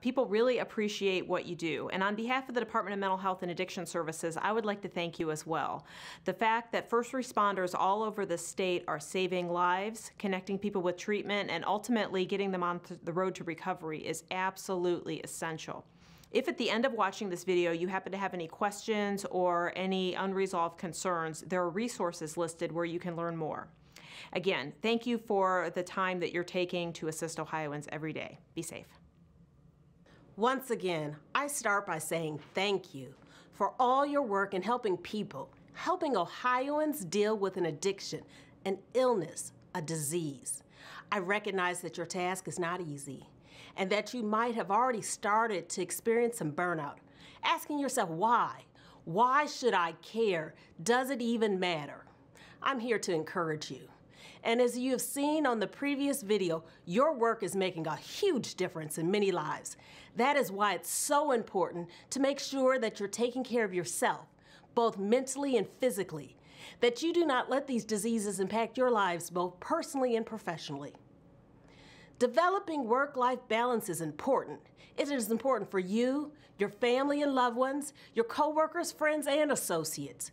People really appreciate what you do. And on behalf of the Department of Mental Health and Addiction Services, I would like to thank you as well. The fact that first responders all over the state are saving lives, connecting people with treatment, and ultimately getting them on the road to recovery is absolutely essential. If at the end of watching this video you happen to have any questions or any unresolved concerns, there are resources listed where you can learn more. Again, thank you for the time that you're taking to assist Ohioans every day. Be safe. Once again, I start by saying thank you for all your work in helping people, helping Ohioans deal with an addiction, an illness, a disease. I recognize that your task is not easy, and that you might have already started to experience some burnout, asking yourself why? Why should I care? Does it even matter? I'm here to encourage you. And as you have seen on the previous video, your work is making a huge difference in many lives. That is why it's so important to make sure that you're taking care of yourself, both mentally and physically, that you do not let these diseases impact your lives both personally and professionally. Developing work-life balance is important. It is important for you, your family and loved ones, your coworkers, friends, and associates.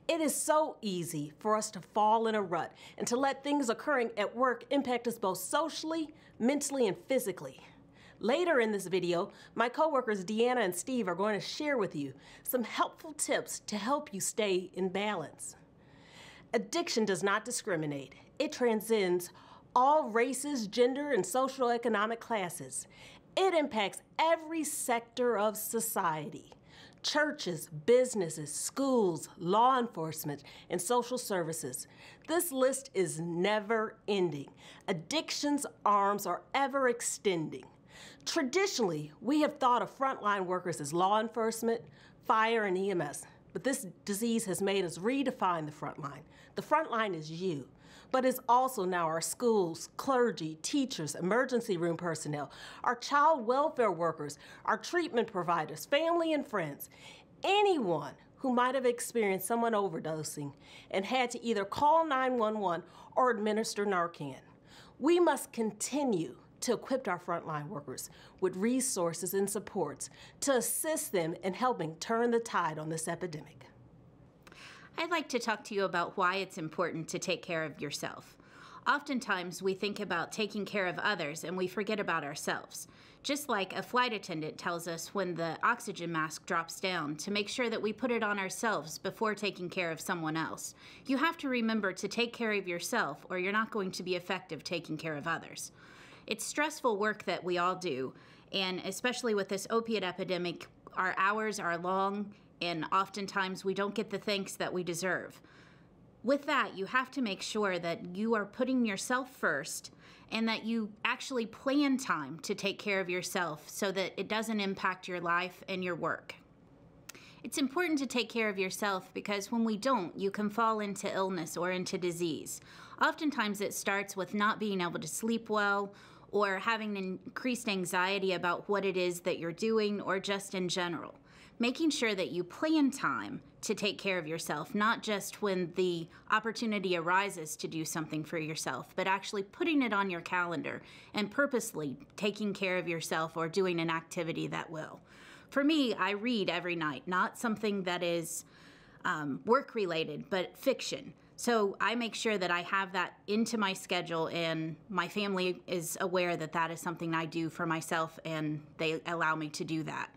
It is so easy for us to fall in a rut and to let things occurring at work impact us both socially, mentally, and physically. Later in this video, my coworkers Deanna and Steve are going to share with you some helpful tips to help you stay in balance. Addiction does not discriminate. It transcends all races, gender, and socioeconomic classes. It impacts every sector of society. Churches, businesses, schools, law enforcement, and social services. This list is never ending. Addiction's arms are ever extending. Traditionally, we have thought of frontline workers as law enforcement, fire, and EMS, but this disease has made us redefine the front line. The front line is you, but it's also now our schools, clergy, teachers, emergency room personnel, our child welfare workers, our treatment providers, family and friends, anyone who might have experienced someone overdosing and had to either call 911 or administer Narcan. We must continue to equip our frontline workers with resources and supports to assist them in helping turn the tide on this epidemic. I'd like to talk to you about why it's important to take care of yourself. Oftentimes, we think about taking care of others and we forget about ourselves. Just like a flight attendant tells us when the oxygen mask drops down to make sure that we put it on ourselves before taking care of someone else. You have to remember to take care of yourself or you're not going to be effective taking care of others. It's stressful work that we all do, and especially with this opiate epidemic, our hours are long, and oftentimes we don't get the thanks that we deserve. With that, you have to make sure that you are putting yourself first and that you actually plan time to take care of yourself so that it doesn't impact your life and your work. It's important to take care of yourself because when we don't, you can fall into illness or into disease. Oftentimes it starts with not being able to sleep well, or having increased anxiety about what it is that you're doing, or just in general. Making sure that you plan time to take care of yourself, not just when the opportunity arises to do something for yourself, but actually putting it on your calendar and purposely taking care of yourself or doing an activity that will. For me, I read every night, not something that is work-related, but fiction. So I make sure that I have that into my schedule, and my family is aware that that is something I do for myself, and they allow me to do that.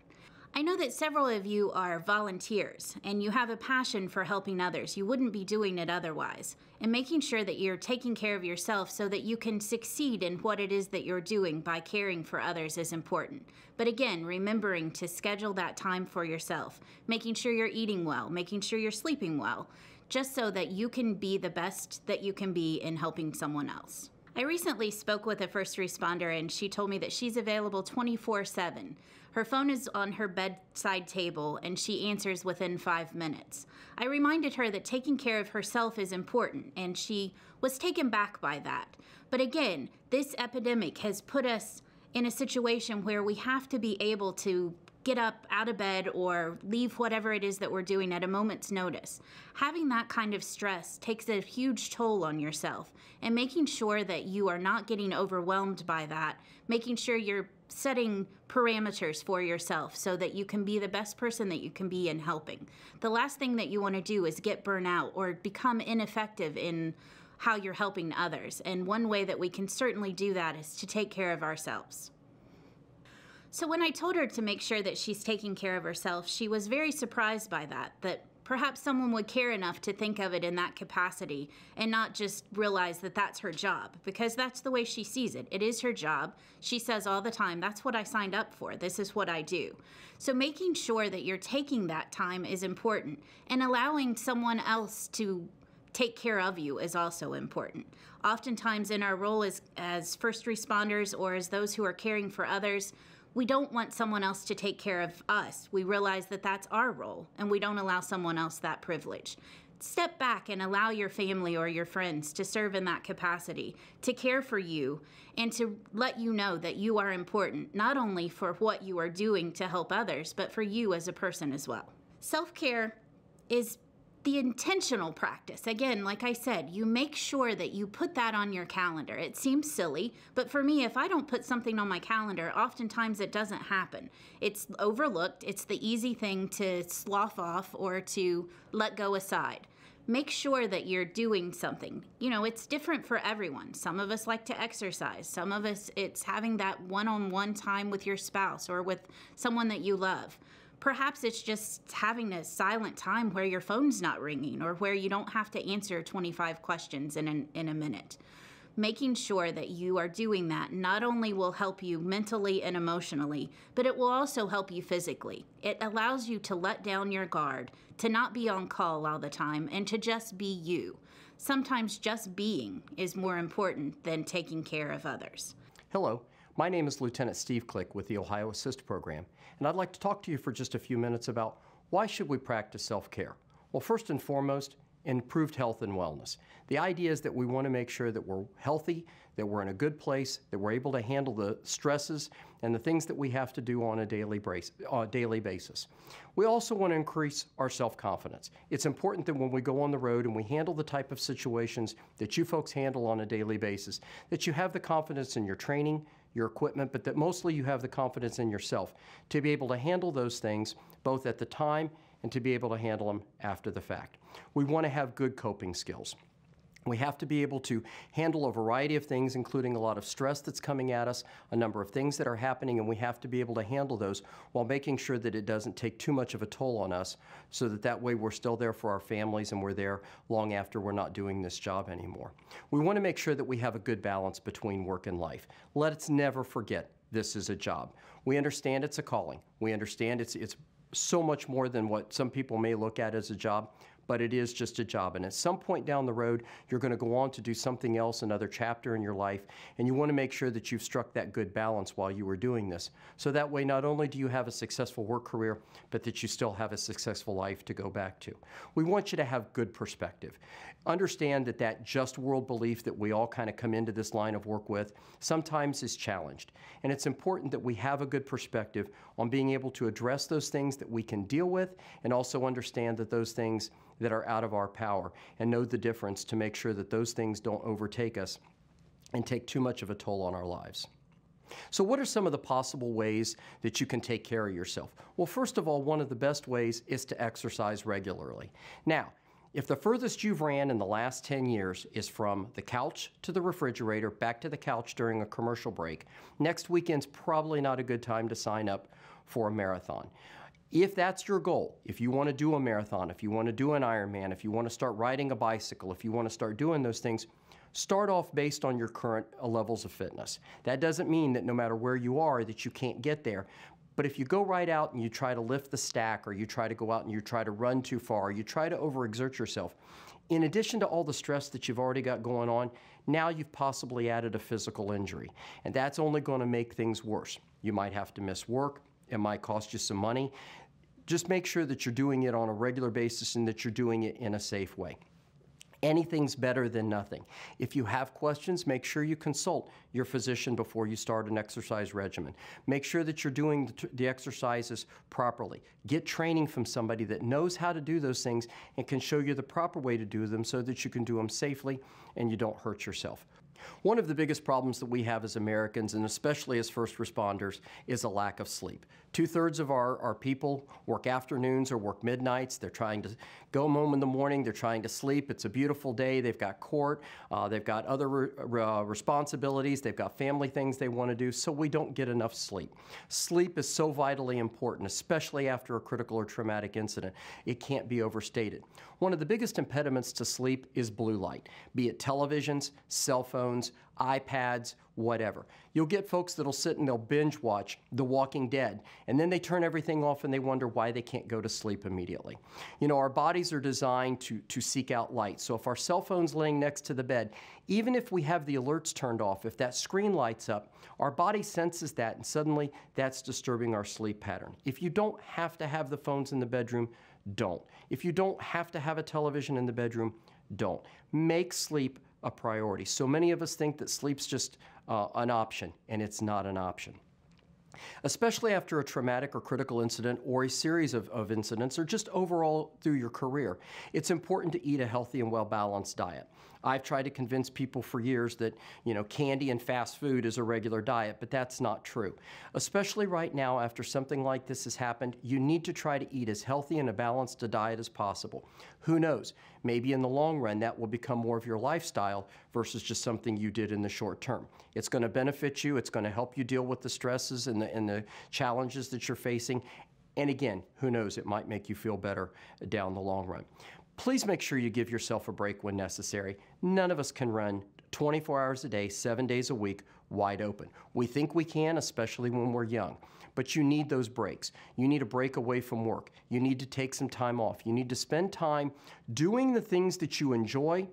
I know that several of you are volunteers and you have a passion for helping others. You wouldn't be doing it otherwise. And making sure that you're taking care of yourself so that you can succeed in what it is that you're doing by caring for others is important. But again, remembering to schedule that time for yourself, making sure you're eating well, making sure you're sleeping well, just so that you can be the best that you can be in helping someone else. I recently spoke with a first responder and she told me that she's available 24/7. Her phone is on her bedside table and she answers within 5 minutes. I reminded her that taking care of herself is important and she was taken back by that. But again, this epidemic has put us in a situation where we have to be able to get up out of bed or leave whatever it is that we're doing at a moment's notice. Having that kind of stress takes a huge toll on yourself, and making sure that you are not getting overwhelmed by that, making sure you're setting parameters for yourself so that you can be the best person that you can be in helping. The last thing that you want to do is get burnt out or become ineffective in how you're helping others. And one way that we can certainly do that is to take care of ourselves. So when I told her to make sure that she's taking care of herself, she was very surprised by that perhaps someone would care enough to think of it in that capacity and not just realize that that's her job, because that's the way she sees it. It is her job. She says all the time, that's what I signed up for. This is what I do. So making sure that you're taking that time is important, and allowing someone else to take care of you is also important. Oftentimes in our role as first responders or as those who are caring for others, we don't want someone else to take care of us. We realize that that's our role, and we don't allow someone else that privilege. Step back and allow your family or your friends to serve in that capacity, to care for you, and to let you know that you are important, not only for what you are doing to help others, but for you as a person as well. Self-care is the intentional practice. Again, like I said, you make sure that you put that on your calendar. It seems silly, but for me, if I don't put something on my calendar, oftentimes it doesn't happen. It's overlooked. It's the easy thing to slough off or to let go aside. Make sure that you're doing something. You know, it's different for everyone. Some of us like to exercise. Some of us, it's having that one-on-one time with your spouse or with someone that you love. Perhaps it's just having a silent time where your phone's not ringing or where you don't have to answer 25 questions in a minute. Making sure that you are doing that not only will help you mentally and emotionally, but it will also help you physically. It allows you to let down your guard, to not be on call all the time, and to just be you. Sometimes just being is more important than taking care of others. Hello. My name is Lieutenant Steve Click with the Ohio Assist Program, and I'd like to talk to you for just a few minutes about why should we practice self-care. Well, first and foremost, improved health and wellness. The idea is that we want to make sure that we're healthy, that we're in a good place, that we're able to handle the stresses and the things that we have to do on a daily basis. We also want to increase our self-confidence. It's important that when we go on the road and we handle the type of situations that you folks handle on a daily basis, that you have the confidence in your training, your equipment, but that mostly you have the confidence in yourself to be able to handle those things both at the time and to be able to handle them after the fact. We want to have good coping skills. We have to be able to handle a variety of things, including a lot of stress that's coming at us, a number of things that are happening, and we have to be able to handle those while making sure that it doesn't take too much of a toll on us, so that way we're still there for our families and we're there long after we're not doing this job anymore. We want to make sure that we have a good balance between work and life. Let's never forget this is a job. We understand it's a calling. We understand it's so much more than what some people may look at as a job, but it is just a job. And at some point down the road, you're going to go on to do something else, another chapter in your life, and you want to make sure that you've struck that good balance while you were doing this. So that way, not only do you have a successful work career, but that you still have a successful life to go back to. We want you to have good perspective. Understand that just world belief that we all kind of come into this line of work with sometimes is challenged. And it's important that we have a good perspective on being able to address those things that we can deal with, and also understand that those things that are out of our power, and know the difference to make sure that those things don't overtake us and take too much of a toll on our lives. So what are some of the possible ways that you can take care of yourself? Well, first of all, one of the best ways is to exercise regularly. Now, if the furthest you've ran in the last 10 years is from the couch to the refrigerator, back to the couch during a commercial break, next weekend's probably not a good time to sign up for a marathon. If that's your goal, if you want to do a marathon, if you want to do an Ironman, if you want to start riding a bicycle, if you want to start doing those things, start off based on your current levels of fitness. That doesn't mean that no matter where you are that you can't get there. But if you go right out and you try to lift the stack, or you try to go out and you try to run too far, or you try to overexert yourself, in addition to all the stress that you've already got going on, now you've possibly added a physical injury. And that's only going to make things worse. You might have to miss work. It might cost you some money. Just make sure that you're doing it on a regular basis and that you're doing it in a safe way. Anything's better than nothing. If you have questions, make sure you consult your physician before you start an exercise regimen. Make sure that you're doing the exercises properly. Get training from somebody that knows how to do those things and can show you the proper way to do them so that you can do them safely and you don't hurt yourself. One of the biggest problems that we have as Americans, and especially as first responders, is a lack of sleep. 2/3 of our people work afternoons or work midnights. They're trying to go home in the morning. They're trying to sleep. It's a beautiful day. They've got court. They've got other responsibilities. They've got family things they want to do, so we don't get enough sleep. Sleep is so vitally important, especially after a critical or traumatic incident. It can't be overstated. One of the biggest impediments to sleep is blue light, be it televisions, cell phones, iPads, whatever. You'll get folks that'll sit and they'll binge watch The Walking Dead, and then they turn everything off and they wonder why they can't go to sleep immediately. You know, our bodies are designed to seek out light. So if our cell phone's laying next to the bed, even if we have the alerts turned off, if that screen lights up, our body senses that, and suddenly that's disturbing our sleep pattern. If you don't have to have the phones in the bedroom, don't. If you don't have to have a television in the bedroom, don't. Make sleep a priority. So many of us think that sleep's just an option, and it's not an option. Especially after a traumatic or critical incident or a series of incidents, or just overall through your career, it's important to eat a healthy and well-balanced diet. I've tried to convince people for years that, you know, candy and fast food is a regular diet, but that's not true. Especially right now, after something like this has happened, you need to try to eat as healthy and a balanced a diet as possible. Who knows? Maybe in the long run that will become more of your lifestyle versus just something you did in the short term. It's going to benefit you. It's going to help you deal with the stresses and the challenges that you're facing. And again, who knows? It might make you feel better down the long run. Please make sure you give yourself a break when necessary. None of us can run 24 hours a day, 7 days a week, wide open. We think we can, especially when we're young. But you need those breaks. You need a break away from work. You need to take some time off. You need to spend time doing the things that you enjoy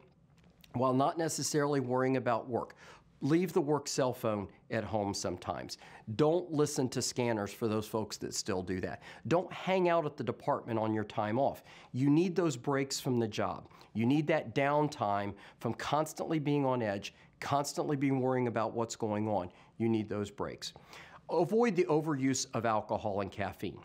while not necessarily worrying about work. Leave the work cell phone at home sometimes. Don't listen to scanners for those folks that still do that. Don't hang out at the department on your time off. You need those breaks from the job. You need that downtime from constantly being on edge, constantly being worrying about what's going on. You need those breaks. Avoid the overuse of alcohol and caffeine.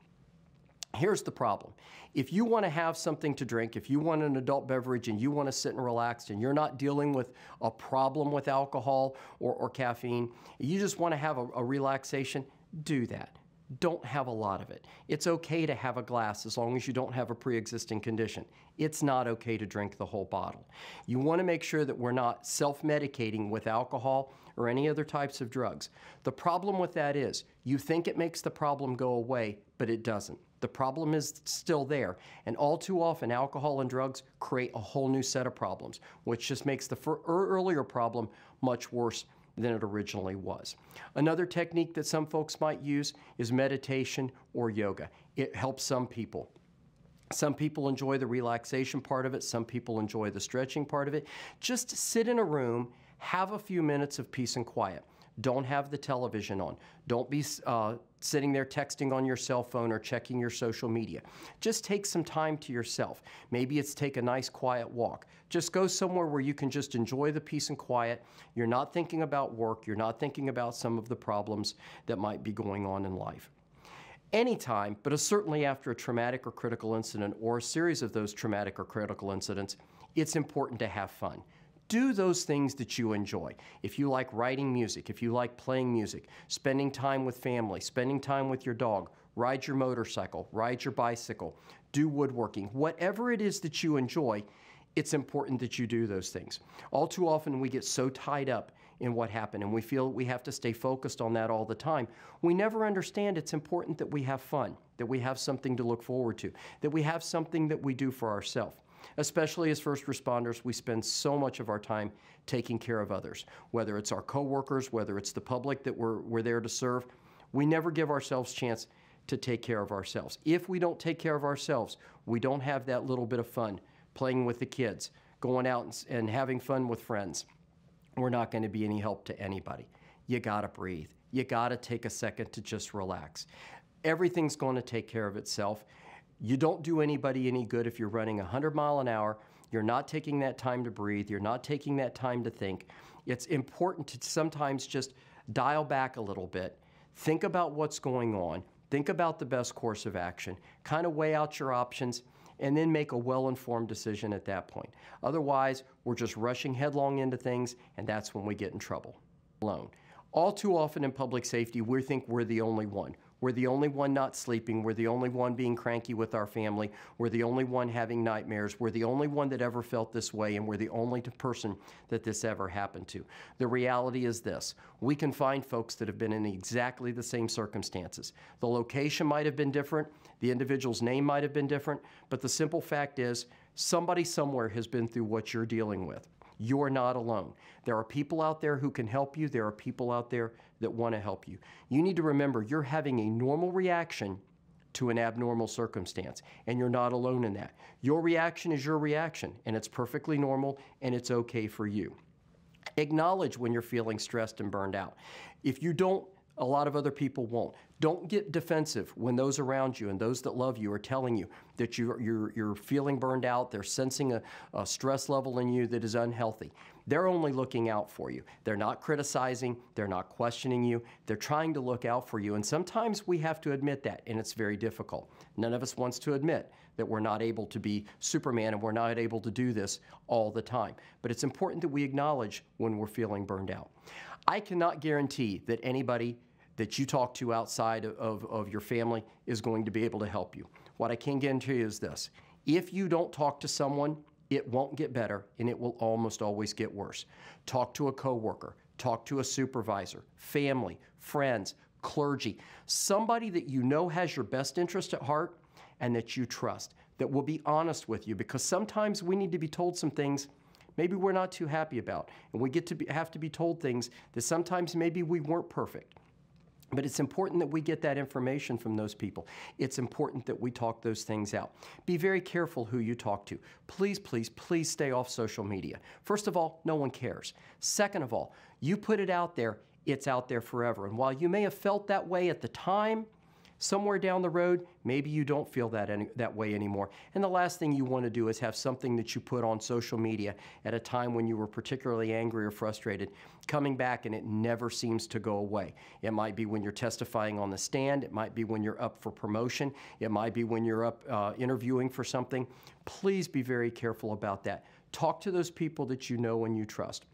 Here's the problem. If you want to have something to drink, if you want an adult beverage and you want to sit and relax and you're not dealing with a problem with alcohol or caffeine, you just want to have a relaxation, do that. Don't have a lot of it. It's okay to have a glass as long as you don't have a pre-existing condition. It's not okay to drink the whole bottle. You want to make sure that we're not self-medicating with alcohol or any other types of drugs. The problem with that is you think it makes the problem go away, but it doesn't. The problem is still there, and all too often alcohol and drugs create a whole new set of problems, which just makes the earlier problem much worse than it originally was. Another technique that some folks might use is meditation or yoga. It helps some people. Some people enjoy the relaxation part of it. Some people enjoy the stretching part of it. Just sit in a room, have a few minutes of peace and quiet. Don't have the television on. Don't be sitting there texting on your cell phone or checking your social media. Just take some time to yourself. Maybe it's take a nice quiet walk. Just go somewhere where you can just enjoy the peace and quiet. You're not thinking about work. You're not thinking about some of the problems that might be going on in life. Anytime, but certainly after a traumatic or critical incident or a series of those traumatic or critical incidents, it's important to have fun. Do those things that you enjoy. If you like writing music, if you like playing music, spending time with family, spending time with your dog, ride your motorcycle, ride your bicycle, do woodworking, whatever it is that you enjoy, it's important that you do those things. All too often we get so tied up in what happened and we feel we have to stay focused on that all the time. We never understand it's important that we have fun, that we have something to look forward to, that we have something that we do for ourselves. Especially as first responders, we spend so much of our time taking care of others, whether it's our coworkers, whether it's the public that we're there to serve. We never give ourselves a chance to take care of ourselves. If we don't take care of ourselves, we don't have that little bit of fun playing with the kids, going out and having fun with friends. We're not going to be any help to anybody. You got to breathe. You got to take a second to just relax. Everything's going to take care of itself. You don't do anybody any good if you're running 100 miles an hour. You're not taking that time to breathe. You're not taking that time to think. It's important to sometimes just dial back a little bit. Think about what's going on. Think about the best course of action. Kind of weigh out your options and then make a well-informed decision at that point. Otherwise, we're just rushing headlong into things, and that's when we get in trouble. Alone. All too often in public safety, we think we're the only one. We're the only one not sleeping. We're the only one being cranky with our family. We're the only one having nightmares. We're the only one that ever felt this way, and we're the only person that this ever happened to. The reality is this. We can find folks that have been in exactly the same circumstances. The location might have been different. The individual's name might have been different. But the simple fact is, somebody somewhere has been through what you're dealing with. You're not alone. There are people out there who can help you. There are people out there that want to help you. You need to remember you're having a normal reaction to an abnormal circumstance, and you're not alone in that. Your reaction is your reaction, and it's perfectly normal, and it's okay for you. Acknowledge when you're feeling stressed and burned out. If you don't, a lot of other people won't. Don't get defensive when those around you and those that love you are telling you that you're feeling burned out, they're sensing a stress level in you that is unhealthy. They're only looking out for you. They're not criticizing, they're not questioning you, they're trying to look out for you. And sometimes we have to admit that, and it's very difficult. None of us wants to admit that we're not able to be Superman and we're not able to do this all the time. But it's important that we acknowledge when we're feeling burned out. I cannot guarantee that anybody that you talk to outside of your family is going to be able to help you. What I can guarantee you is this. If you don't talk to someone, it won't get better, and it will almost always get worse. Talk to a coworker, talk to a supervisor, family, friends, clergy, somebody that you know has your best interest at heart and that you trust, that will be honest with you, because sometimes we need to be told some things maybe we're not too happy about, and we have to be told things that sometimes maybe we weren't perfect. But it's important that we get that information from those people. It's important that we talk those things out. Be very careful who you talk to. Please, please, please stay off social media. First of all, no one cares. Second of all, you put it out there, it's out there forever. And while you may have felt that way at the time, somewhere down the road, maybe you don't feel that way anymore. And the last thing you want to do is have something that you put on social media at a time when you were particularly angry or frustrated, coming back and it never seems to go away. It might be when you're testifying on the stand. It might be when you're up for promotion. It might be when you're up interviewing for something. Please be very careful about that. Talk to those people that you know and you trust.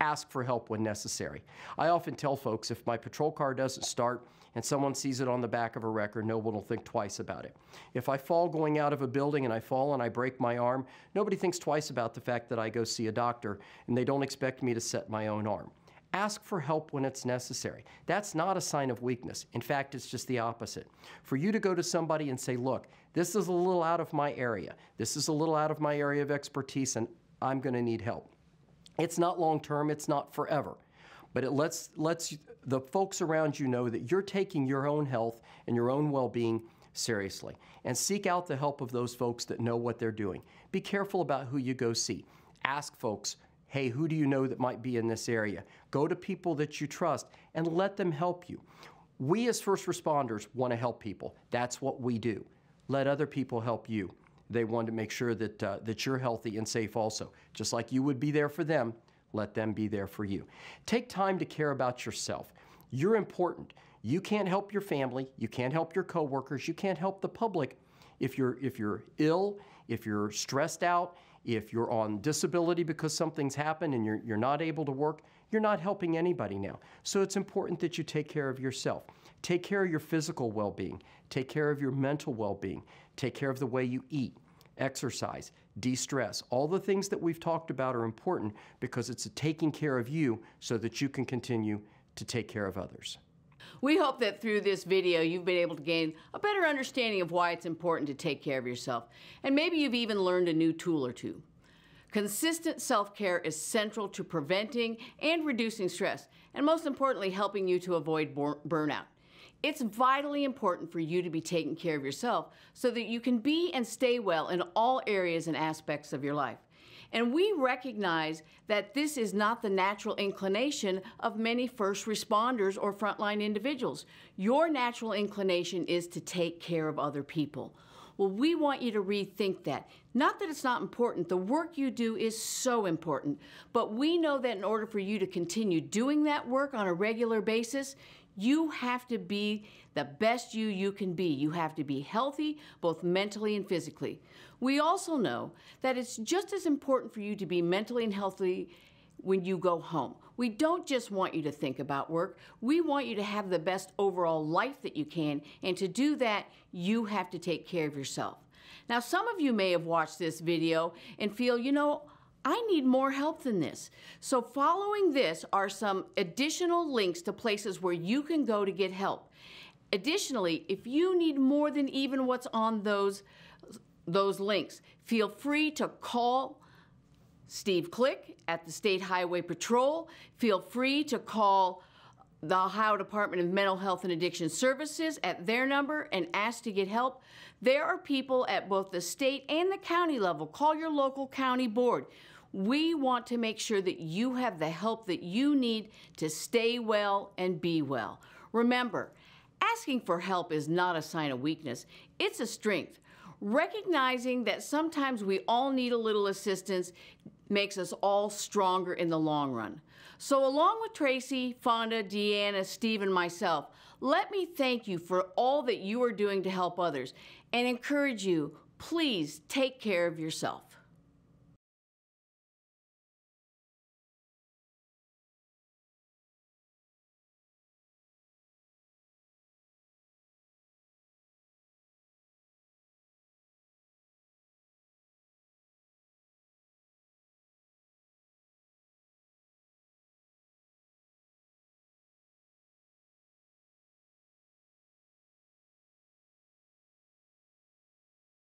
Ask for help when necessary. I often tell folks if my patrol car doesn't start and someone sees it on the back of a record, no one will think twice about it. If I fall going out of a building and I fall and I break my arm, nobody thinks twice about the fact that I go see a doctor and they don't expect me to set my own arm. Ask for help when it's necessary. That's not a sign of weakness. In fact, it's just the opposite. For you to go to somebody and say, look, this is a little out of my area. This is a little out of my area of expertise and I'm going to need help. It's not long-term, it's not forever, but it lets the folks around you know that you're taking your own health and your own well-being seriously. And seek out the help of those folks that know what they're doing. Be careful about who you go see. Ask folks, hey, who do you know that might be in this area? Go to people that you trust and let them help you. We as first responders want to help people. That's what we do. Let other people help you. They want to make sure that you're healthy and safe also. Just like you would be there for them, let them be there for you. Take time to care about yourself. You're important. You can't help your family. You can't help your coworkers. You can't help the public if you're ill, if you're stressed out, if you're on disability because something's happened and you're not able to work. You're not helping anybody now. So it's important that you take care of yourself. Take care of your physical well-being. Take care of your mental well-being. Take care of the way you eat, exercise, de-stress. All the things that we've talked about are important because it's taking care of you so that you can continue to take care of others. We hope that through this video you've been able to gain a better understanding of why it's important to take care of yourself. And maybe you've even learned a new tool or two. Consistent self-care is central to preventing and reducing stress, and most importantly, helping you to avoid burnout. It's vitally important for you to be taking care of yourself so that you can be and stay well in all areas and aspects of your life. And we recognize that this is not the natural inclination of many first responders or frontline individuals. Your natural inclination is to take care of other people. Well, we want you to rethink that. Not that it's not important. The work you do is so important. But we know that in order for you to continue doing that work on a regular basis, You have to be the best you can be. You have to be healthy, both mentally and physically. We also know that it's just as important for you to be mentally and healthy when you go home. We don't just want you to think about work. We want you to have the best overall life that you can, and to do that, you have to take care of yourself. Now, some of you may have watched this video and feel, you know, I need more help than this. So following this are some additional links to places where you can go to get help. Additionally, if you need more than even what's on those links, feel free to call Steve Click at the State Highway Patrol. Feel free to call the Ohio Department of Mental Health and Addiction Services at their number and ask to get help. There are people at both the state and the county level. Call your local county board. We want to make sure that you have the help that you need to stay well and be well. Remember, asking for help is not a sign of weakness. It's a strength. Recognizing that sometimes we all need a little assistance makes us all stronger in the long run. So along with Tracy, Fonda, Deanna, Steve, and myself, let me thank you for all that you are doing to help others and encourage you, please take care of yourself.